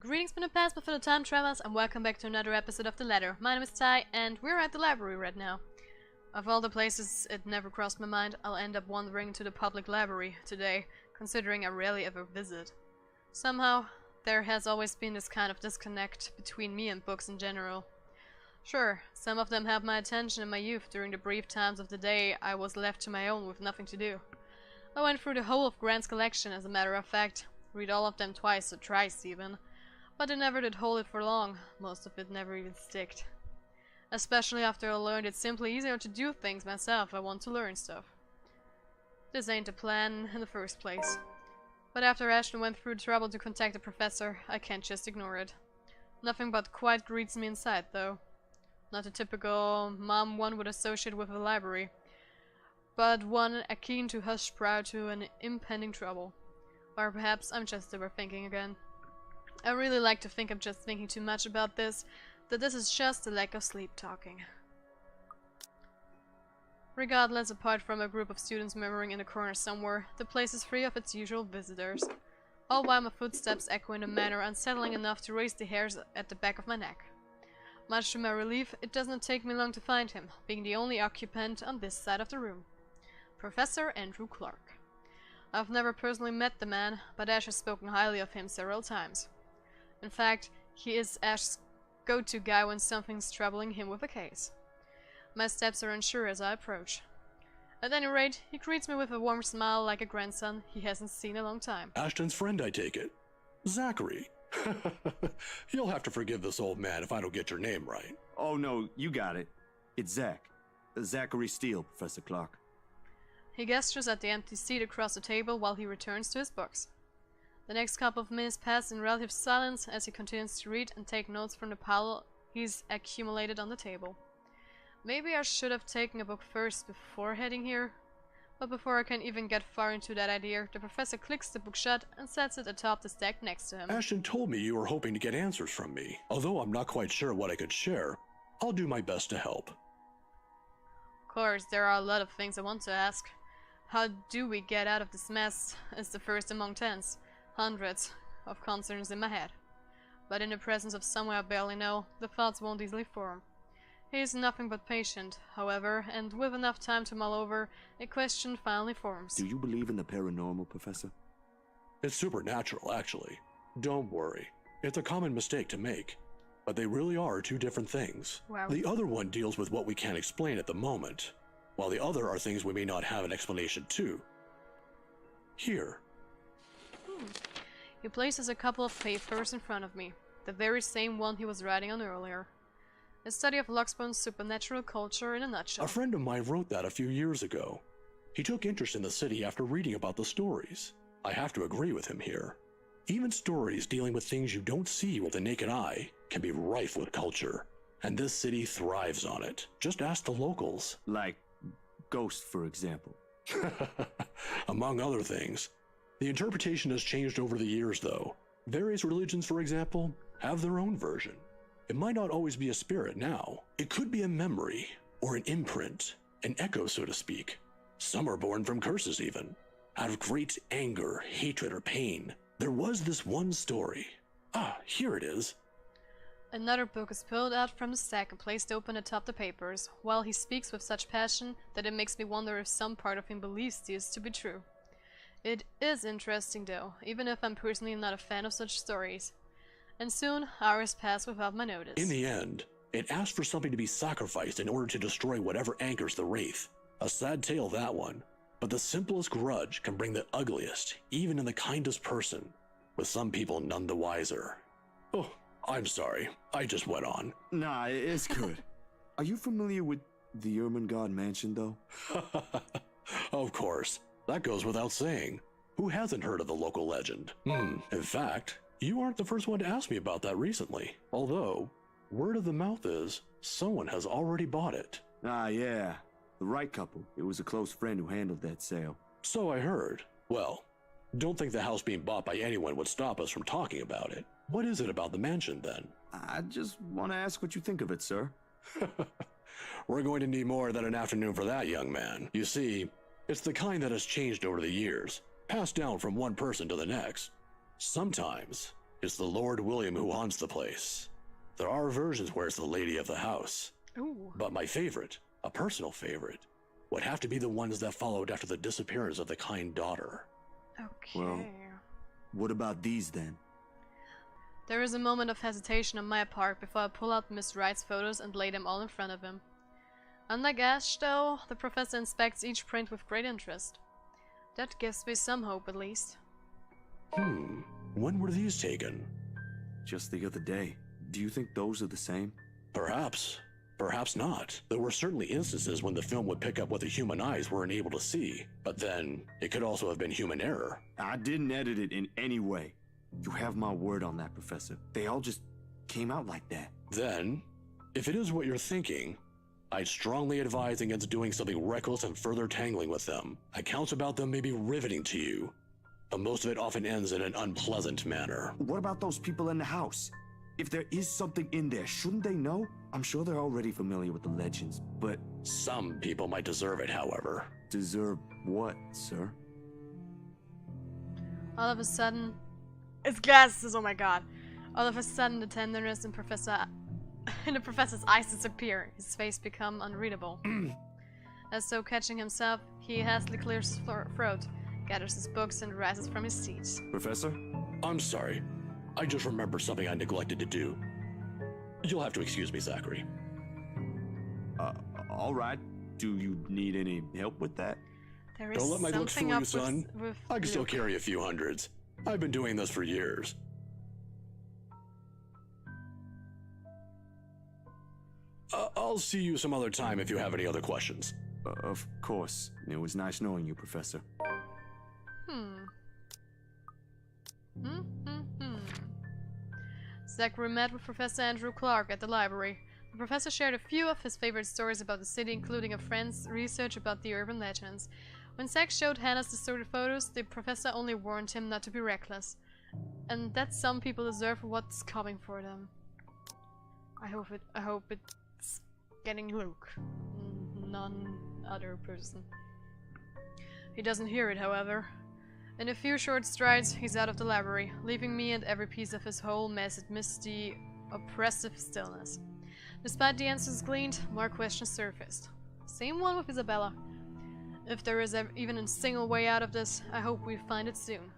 Greetings from the past before the time travels, and welcome back to another episode of The Ladder. My name is Ty, and we're at the library right now. Of all the places it never crossed my mind, I'll end up wandering to the public library today, considering I rarely ever visit. Somehow, there has always been this kind of disconnect between me and books in general. Sure, some of them have my attention in my youth during the brief times of the day I was left to my own with nothing to do. I went through the whole of Grant's collection, as a matter of fact, read all of them twice or thrice even. But I never did hold it for long, most of it never even sticked. Especially after I learned it's simply easier to do things myself if I want to learn stuff. This ain't the plan in the first place. But after Ashton went through the trouble to contact the professor, I can't just ignore it. Nothing but quiet greets me inside, though. Not the typical mom one would associate with a library, but one akin to hush prior to an impending trouble. Or perhaps I'm just overthinking again. I really like to think I'm just thinking too much about this, that this is just a lack of sleep talking. Regardless, apart from a group of students murmuring in a corner somewhere, the place is free of its usual visitors. All while my footsteps echo in a manner unsettling enough to raise the hairs at the back of my neck. Much to my relief, it does not take me long to find him, being the only occupant on this side of the room. Professor Andrew Clark. I've never personally met the man, but Ash has spoken highly of him several times. In fact, he is Ash's go-to guy when something's troubling him with a case. My steps are unsure as I approach. At any rate, he greets me with a warm smile like a grandson he hasn't seen in a long time. Ashton's friend, I take it. Zachary. You'll have to forgive this old man if I don't get your name right. Oh no, you got it. It's Zach. Zachary Steele, Professor Clark. He gestures at the empty seat across the table while he returns to his books. The next couple of minutes pass in relative silence as he continues to read and take notes from the pile he's accumulated on the table. Maybe I should have taken a book first before heading here, but before I can even get far into that idea, the professor clicks the book shut and sets it atop the stack next to him. Ashton told me you were hoping to get answers from me. Although I'm not quite sure what I could share, I'll do my best to help. Of course, there are a lot of things I want to ask. How do we get out of this mess is the first among tens. Hundreds of concerns in my head. But in the presence of someone I barely know, the thoughts won't easily form. He is nothing but patient, however, and with enough time to mull over, a question finally forms. Do you believe in the paranormal, Professor? It's supernatural, actually. Don't worry. It's a common mistake to make. But they really are two different things. Wow. The other one deals with what we can't explain at the moment, while the other are things we may not have an explanation to. Here. He places a couple of papers in front of me, the very same one he was writing on earlier. A study of Locksbone's supernatural culture in a nutshell. A friend of mine wrote that a few years ago. He took interest in the city after reading about the stories. I have to agree with him here. Even stories dealing with things you don't see with the naked eye can be rife with culture, and this city thrives on it. Just ask the locals. Like ghosts, for example. Among other things. The interpretation has changed over the years, though. Various religions, for example, have their own version. It might not always be a spirit now. It could be a memory, or an imprint, an echo, so to speak. Some are born from curses, even. Out of great anger, hatred, or pain. There was this one story. Ah, here it is. Another book is pulled out from the stack and placed open atop the papers, while he speaks with such passion that it makes me wonder if some part of him believes this to be true. It is interesting though, even if I'm personally not a fan of such stories. And soon, hours pass without my notice. In the end, it asked for something to be sacrificed in order to destroy whatever anchors the Wraith. A sad tale, that one. But the simplest grudge can bring the ugliest, even in the kindest person, with some people none the wiser. Oh, I'm sorry. I just went on. Nah, it's good. Are you familiar with the Ermengarde Mansion, though? Of course. That goes without saying. Who hasn't heard of the local legend? In fact, you aren't the first one to ask me about that recently. Although, word of the mouth is, someone has already bought it. Ah, yeah. The right couple. It was a close friend who handled that sale. So I heard. Well, don't think the house being bought by anyone would stop us from talking about it. What is it about the mansion, then? I just want to ask what you think of it, sir. We're going to need more than an afternoon for that, young man. You see, it's the kind that has changed over the years, passed down from one person to the next. Sometimes, It's the Lord William who haunts the place. There are versions where it's the lady of the house. Ooh. But my favorite, a personal favorite, would have to be the ones that followed after the disappearance of the kind daughter. Okay. Well- What about these then? There is a moment of hesitation on my part before I pull out Miss Wright's photos and lay them all in front of him. Unlike Ash, though, the professor inspects each print with great interest. That gives me some hope, at least. When were these taken? Just the other day. Do you think those are the same? Perhaps. Perhaps not. There were certainly instances when the film would pick up what the human eyes weren't able to see. But then, it could also have been human error. I didn't edit it in any way. You have my word on that, Professor. They all just came out like that. Then, if it is what you're thinking, I'd strongly advise against doing something reckless and further tangling with them. Accounts about them may be riveting to you, but most of it often ends in an unpleasant manner. What about those people in the house? If there is something in there, shouldn't they know? I'm sure they're already familiar with the legends, but... Some people might deserve it, however. Deserve what, sir? All of a sudden... His glasses, oh my god. All of a sudden, the tenderness in the professor's eyes disappear. His face become unreadable. As though catching himself, he hastily clears his throat, gathers his books, and rises from his seat. Professor? I'm sorry. I just remembered something I neglected to do. You'll have to excuse me, Zachary. All right. Do you need any help with that? There is Don't let my looks something fool up you, son. with I can still Luke. carry a few hundreds. I've been doing this for years. I'll see you some other time if you have any other questions. Of course. It was nice knowing you, Professor. Zachary met with Professor Andrew Clark at the library. The professor shared a few of his favorite stories about the city, including a friend's research about the urban legends. When Zach showed Hannah's distorted photos, the professor only warned him not to be reckless, and that some people deserve what's coming for them. I hope it's getting Luke, none other person. He doesn't hear it, however. In a few short strides, he's out of the library, leaving me and every piece of his whole mess amidst the oppressive stillness. Despite the answers gleaned, more questions surfaced. Same one with Isabella. If there is even a single way out of this, I hope we find it soon.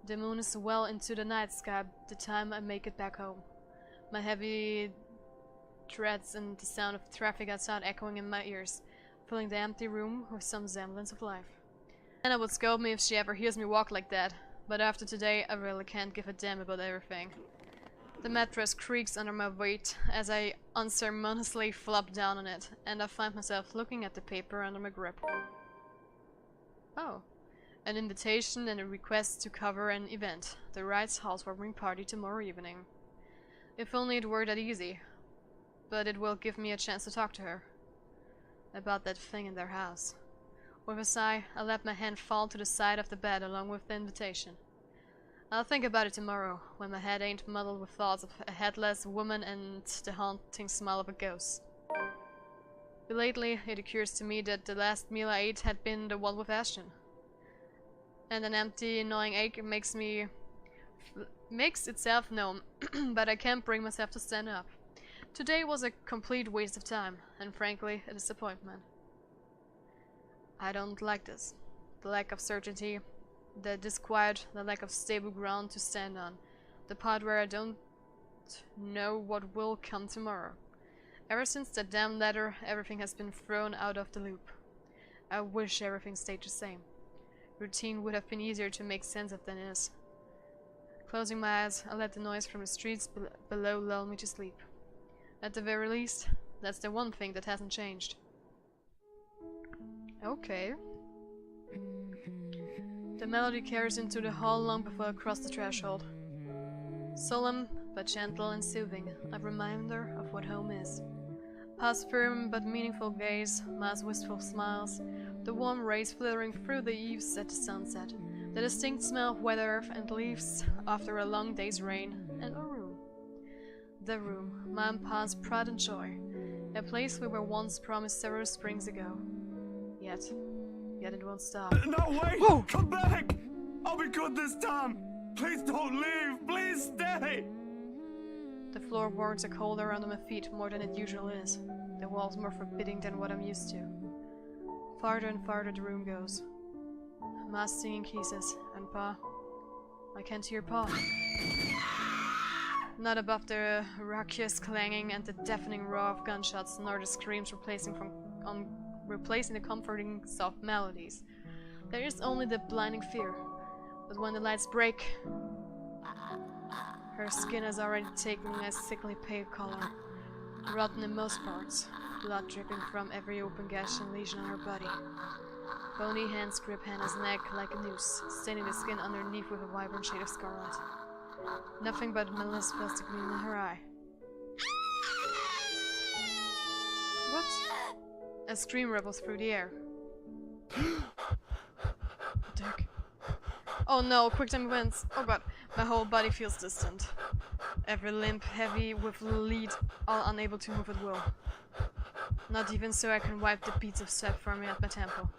The moon is well into the night sky by the time I make it back home. My heavy treads and the sound of traffic outside echoing in my ears, filling the empty room with some semblance of life. Anna would scold me if she ever hears me walk like that, but after today I really can't give a damn about everything. The mattress creaks under my weight as I unceremoniously flop down on it, and I find myself looking at the paper under my grip. Oh. An invitation and a request to cover an event, the Wright's housewarming party tomorrow evening. If only it were that easy. But it will give me a chance to talk to her. About that thing in their house. With a sigh, I let my hand fall to the side of the bed along with the invitation. I'll think about it tomorrow, when my head ain't muddled with thoughts of a headless woman and the haunting smell of a ghost. Lately, it occurs to me that the last meal I ate had been the one with Ashton. And an empty, gnawing ache makes itself known, but I can't bring myself to stand up. Today was a complete waste of time, and frankly, a disappointment. I don't like this. The lack of certainty, the disquiet, the lack of stable ground to stand on, the part where I don't know what will come tomorrow. Ever since that damn letter, everything has been thrown out of the loop. I wish everything stayed the same. Routine would have been easier to make sense of than is. Closing my eyes, I let the noise from the streets below lull me to sleep. At the very least, that's the one thing that hasn't changed. Okay. The melody carries into the hall long before I cross the threshold. Solemn, but gentle and soothing, a reminder of what home is. Past firm but meaningful gaze, Ma's wistful smiles, the warm rays flittering through the eaves at the sunset, the distinct smell of wet earth and leaves after a long day's rain, and a room. The room, Ma and Pa's pride and joy, a place we were once promised several springs ago. Yet it won't stop. No, wait! Whoa! Come back! I'll be good this time! Please don't leave! Please stay! The floorboards are colder under my feet more than it usually is. The walls more forbidding than what I'm used to. Farther and farther the room goes. Ma's singing kisses, and Pa. I can't hear Pa. Not above the raucous clanging and the deafening roar of gunshots, nor the screams replacing the comforting soft melodies. There is only the blinding fear. But when the lights break, her skin has already taken a sickly pale color, rotten in most parts, blood dripping from every open gash and lesion on her body. Bony hands grip Hannah's neck like a noose, staining the skin underneath with a vibrant shade of scarlet. Nothing but malice fills the gleam in her eye. What? A scream ripples through the air. Dick. Oh no, quick time events. Oh god, my whole body feels distant. Every limb heavy with lead, all unable to move at will. Not even so I can wipe the beads of sweat forming at my temple.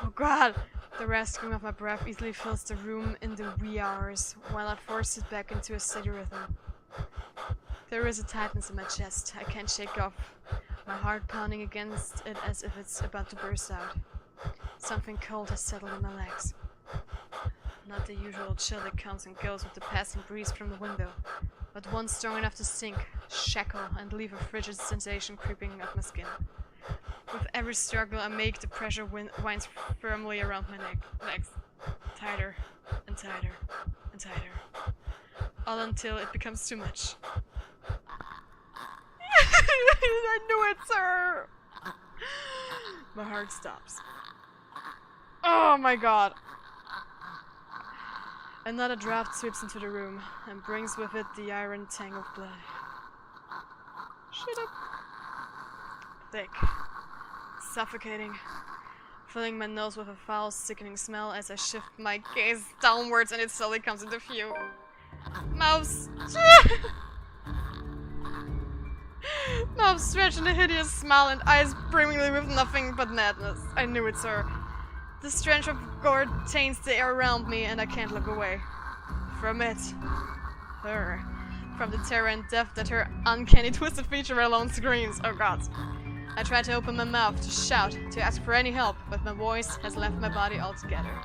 Oh god! The rasping of my breath easily fills the room in the wee hours, while I force it back into a steady rhythm. There is a tightness in my chest I can't shake off, my heart pounding against it as if it's about to burst out. Something cold has settled in my legs. Not the usual chill that comes and goes with the passing breeze from the window, but one strong enough to sink, shackle, and leave a frigid sensation creeping up my skin. With every struggle I make, the pressure winds firmly around my legs, tighter and tighter and tighter, all until it becomes too much. I knew it, sir! My heart stops. Oh my god! Another draft sweeps into the room and brings with it the iron tang of blood. Shut up. Thick. Suffocating. Filling my nose with a foul, sickening smell as I shift my gaze downwards and it slowly comes into view. Mouth Mouth stretched in a hideous smile and eyes brimmingly with nothing but madness. I knew it, sir. The stench of gore taints the air around me and I can't look away. From it. Her. From the terror and death that her uncanny twisted feature alone screams. Oh god. I try to open my mouth, to shout, to ask for any help, but my voice has left my body altogether.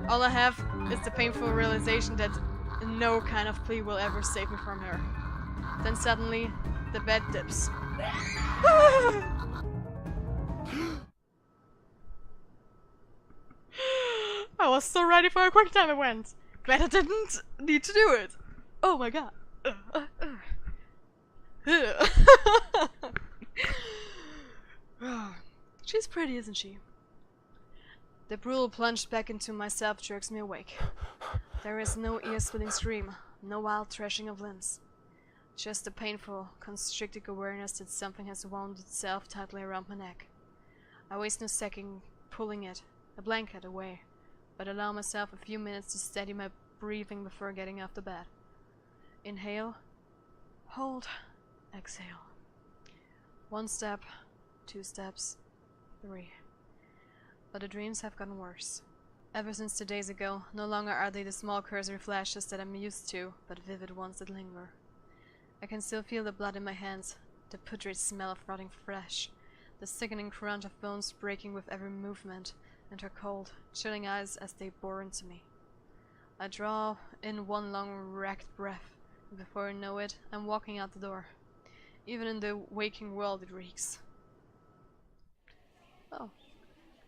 All I have is the painful realization that no kind of plea will ever save me from her. Then suddenly, the bed dips. I was so ready for a quick time event. Glad I didn't need to do it. Oh my god. She's pretty, isn't she? The brutal plunge back into myself jerks me awake. There is no ear-splitting scream, no wild thrashing of limbs. Just a painful, constricted awareness that something has wound itself tightly around my neck. I waste no second pulling it, a blanket, away, but allow myself a few minutes to steady my breathing before getting off the bed. Inhale, hold, exhale. 1 step, 2 steps, 3. But the dreams have gotten worse. Ever since 2 days ago, no longer are they the small cursory flashes that I'm used to, but vivid ones that linger. I can still feel the blood in my hands, the putrid smell of rotting flesh, the sickening crunch of bones breaking with every movement, and her cold, chilling eyes as they bore into me. I draw in one long, racked breath, and before I know it, I'm walking out the door. Even in the waking world it reeks. Oh.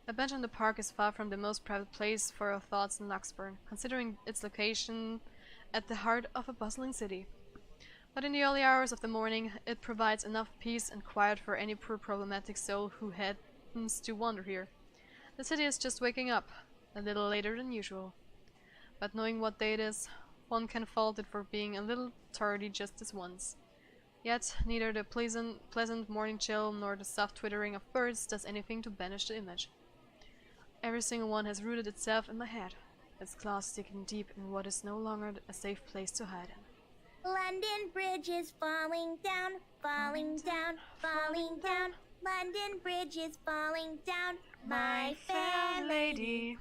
A bench in the park is far from the most private place for our thoughts in Luxburn, considering its location at the heart of a bustling city. But in the early hours of the morning, it provides enough peace and quiet for any poor problematic soul who happens to wander here. The city is just waking up, a little later than usual. But knowing what day it is, one can fault it for being a little tardy just this once. Yet, neither the pleasant morning chill nor the soft twittering of birds does anything to banish the image. Every single one has rooted itself in my head, its claws sticking deep in what is no longer a safe place to hide in. London Bridge is falling down, falling down, falling down. London Bridge is falling down, my fair lady.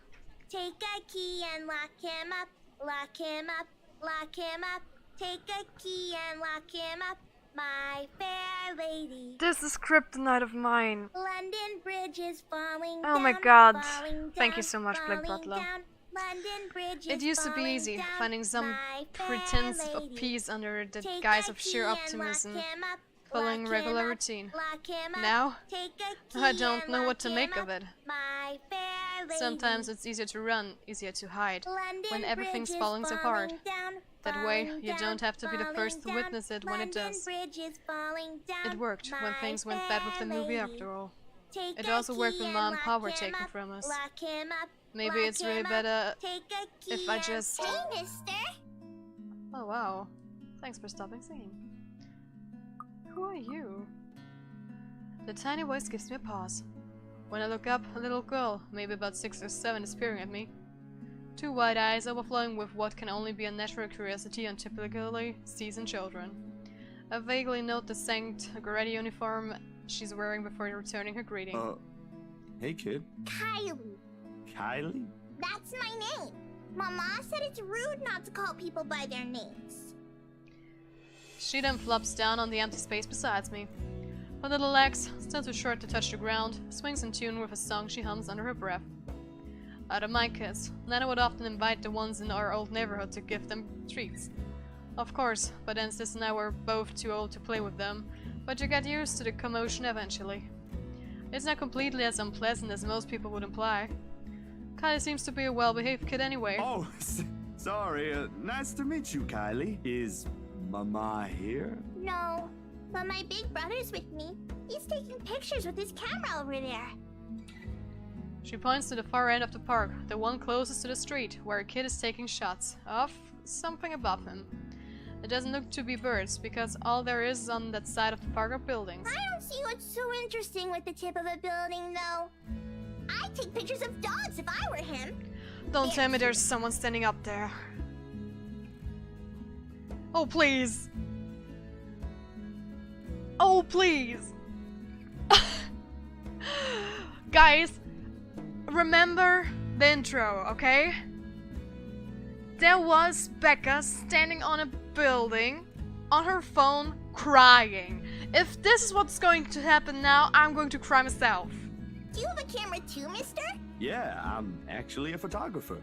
Take a key and lock him up, lock him up, lock him up. Take a key and lock him up, my fair lady. This is kryptonite of mine. London Bridge is falling Oh down. my god. Falling Thank you down, so much, Black falling Butler. down. London Bridge It is used to be falling easy, down, finding some my fair pretense of lady. peace under the Take guise a of sheer key and optimism, lock him up, following lock regular him up, routine. lock him up. Now, Take a key I don't and know what lock to him make up, of it. my fair lady. Sometimes it's easier to run, easier to hide. London when everything's Bridge is falling apart. down, That way, falling you down, don't have to be the first to falling witness it down. when it London does. Bridge is falling down, It worked when my things went bad with the fair movie lady. after all. Take It a also worked key when and Mom and Pa lock were him taken up, from us. lock him up, Maybe lock it's really him up. better Take a key if I and- just... Hey, mister. Oh wow. Thanks for stopping singing. Who are you? The tiny voice gives me a pause. When I look up, a little girl, maybe about 6 or 7, is peering at me. Two wide eyes overflowing with what can only be a natural curiosity on typically seasoned children. I vaguely note the Sankt Goretti uniform she's wearing before returning her greeting. Hey kid. Kylie. Kylie? That's my name. Mama said it's rude not to call people by their names. She then flops down on the empty space beside me. Her little legs, still too short to touch the ground, swings in tune with a song she hums under her breath. I don't mind kids. Nana would often invite the ones in our old neighborhood to give them treats. Of course, but then Sis and I were both too old to play with them, but you get used to the commotion eventually. It's not completely as unpleasant as most people would imply. Kylie seems to be a well-behaved kid anyway. Oh, sorry. Nice to meet you, Kylie. Is Mama here? No, but my big brother's with me. He's taking pictures with his camera over there. She points to the far end of the park, the one closest to the street, where a kid is taking shots of something above him. It doesn't look to be birds, because all there is on that side of the park are buildings. I don't see what's so interesting with the tip of a building, though. I'd take pictures of dogs if I were him. Don't tell me there's someone standing up there. Oh, please. Oh, please. Guys, remember the intro, okay? There was Becca standing on a building on her phone crying. If this is what's going to happen now, I'm going to cry myself. Do you have a camera too, mister? Yeah, I'm actually a photographer.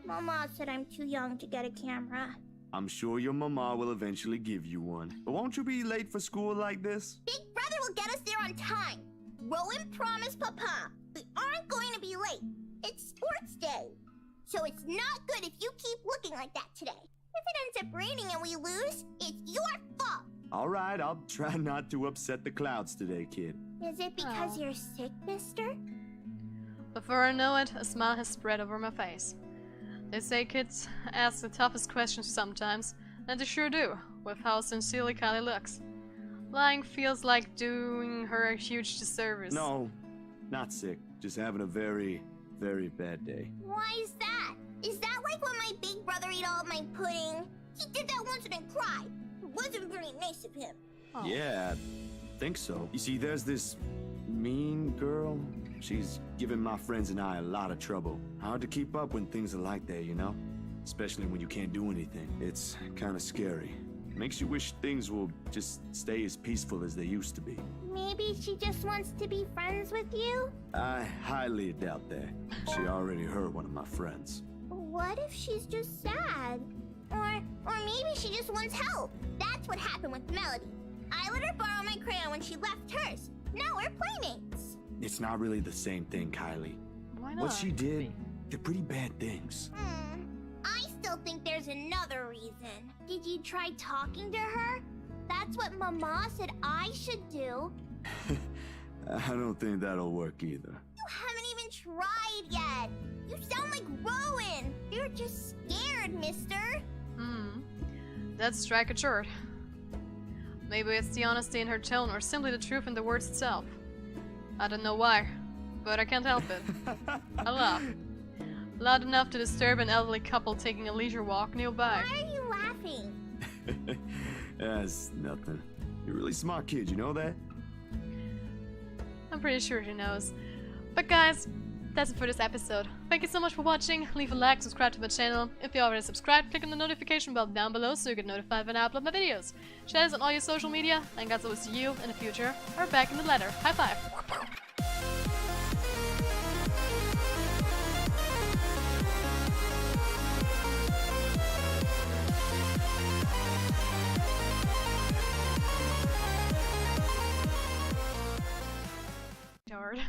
Mama said I'm too young to get a camera. I'm sure your mama will eventually give you one. But won't you be late for school like this? Big brother will get us there on time. Rowan promised Papa we aren't going to be late. It's sports day. So it's not good if you keep looking like that today. If it ends up raining and we lose, it's your fault. All right, I'll try not to upset the clouds today, kid. Is it because Aw. you're sick, mister? Before I know it, a smile has spread over my face. They say kids ask the toughest questions sometimes, and they sure do, with how sincerely Kylie looks. Lying feels like doing her a huge disservice. No, not sick. Just having a very, very bad day. Why is that? Is that like when my big brother ate all of my pudding? He did that once and then cried. It wasn't very nice of him. Oh. Yeah, I think so. You see, there's this mean girl. She's giving my friends and I a lot of trouble. Hard to keep up when things are like that, you know? Especially when you can't do anything. It's kind of scary. Makes you wish things will just stay as peaceful as they used to be. Maybe she just wants to be friends with you? I highly doubt that. She already hurt one of my friends. What if she's just sad? Or maybe she just wants help. That's what happened with Melody. I let her borrow my crayon when she left hers. Now we're playmates. It's not really the same thing, Kylie. Why not? What she did, they're pretty bad things. I still think there's another reason. Did you try talking to her? That's what Mama said I should do. I don't think that'll work either. You haven't even tried yet. You sound like Rowan. You're just scared, mister. That'd strike a chord. Maybe it's the honesty in her tone, or simply the truth in the words itself. I don't know why, but I can't help it. I laugh. Loud enough to disturb an elderly couple taking a leisure walk nearby. Why are you laughing? That's nothing. You're a really smart kid, you know that? I'm pretty sure she knows. But guys, that's it for this episode. Thank you so much for watching. Leave a like, subscribe to my channel. If you already subscribed, click on the notification bell down below so you get notified when I upload my videos. Share this on all your social media, and God's always to you in the future, or back in the letter. High five! Hard.